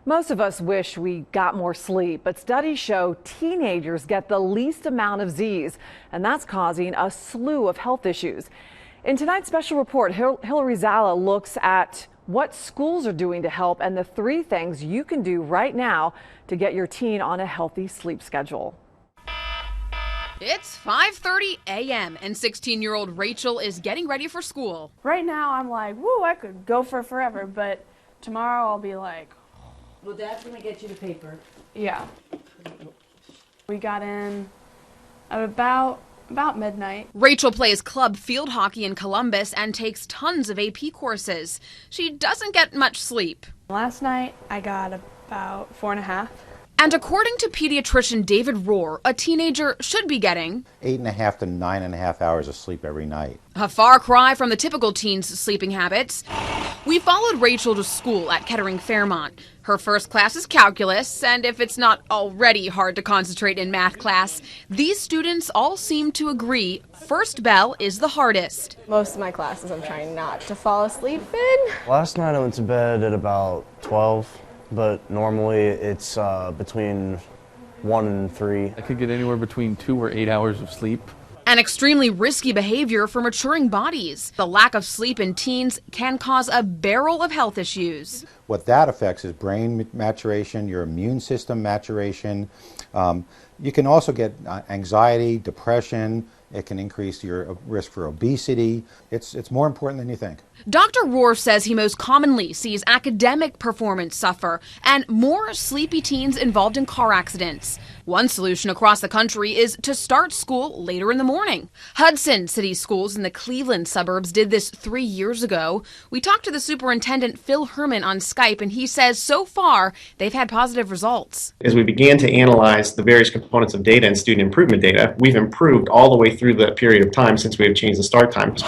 Most of us wish we got more sleep, but studies show teenagers get the least amount of Z's, and that's causing a slew of health issues. In tonight's special report, Hillary Zala looks at what schools are doing to help and the 3 things you can do right now to get your teen on a healthy sleep schedule. It's 5:30 a.m. and 16-year-old Rachel is getting ready for school. Right now I'm like, woo, I could go for forever, but tomorrow I'll be like, well, Dad's gonna get you the paper. yeah. We got in at about midnight. Rachel plays club field hockey in Columbus and takes tons of AP courses. She doesn't get much sleep. Last night I got about 4.5. And according to pediatrician David Roer, a teenager should be getting 8.5 to 9.5 hours of sleep every night. A far cry from the typical teen's sleeping habits. We followed Rachel to school at Kettering Fairmont. Her first class is calculus, and if it's not already hard to concentrate in math class, these students all seem to agree first bell is the hardest. Most of my classes I'm trying not to fall asleep in. Last night I went to bed at about 12. But normally it's between 1 and 3. I could get anywhere between 2 or 8 hours of sleep. An extremely risky behavior for maturing bodies. The lack of sleep in teens can cause a barrel of health issues. What that affects is brain maturation, your immune system maturation. You can also get anxiety, depression. It can increase your risk for obesity. It's more important than you think. Dr. Roer says he most commonly sees academic performance suffer and more sleepy teens involved in car accidents. One solution across the country is to start school later in the morning. Hudson City Schools in the Cleveland suburbs did this 3 years ago. We talked to the superintendent, Phil Herman, on Skype, and he says so far they've had positive results. As we began to analyze the various components of data and student improvement data, we've improved all the way through that period of time since we have changed the start times.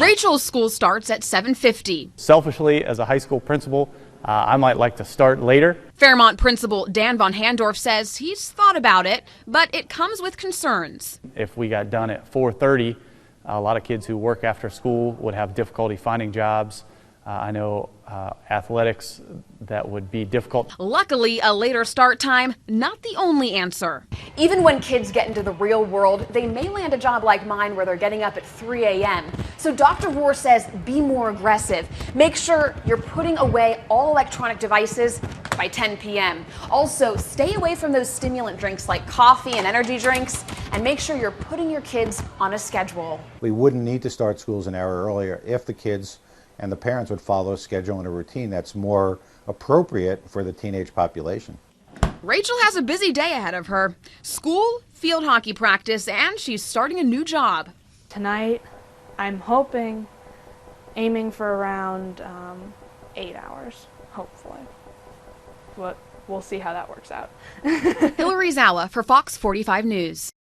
Rachel's school starts at 7:50. Selfishly, as a high school principal, I might like to start later. Fairmont principal Dan Von Handorf says he's thought about it, but it comes with concerns. If we got done at 4:30, a lot of kids who work after school would have difficulty finding jobs. I know athletics, that would be difficult. Luckily, a later start time, not the only answer. Even when kids get into the real world, they may land a job like mine where they're getting up at 3 a.m. So Dr. Roer says be more aggressive. Make sure you're putting away all electronic devices by 10 p.m. Also, stay away from those stimulant drinks like coffee and energy drinks, and make sure you're putting your kids on a schedule. We wouldn't need to start schools an hour earlier if the kids and the parents would follow a schedule and a routine that's more appropriate for the teenage population. Rachel has a busy day ahead of her. School, field hockey practice, and she's starting a new job. Tonight I'm aiming for around 8 hours, hopefully. But we'll see how that works out. Hillary Zala for Fox 45 News.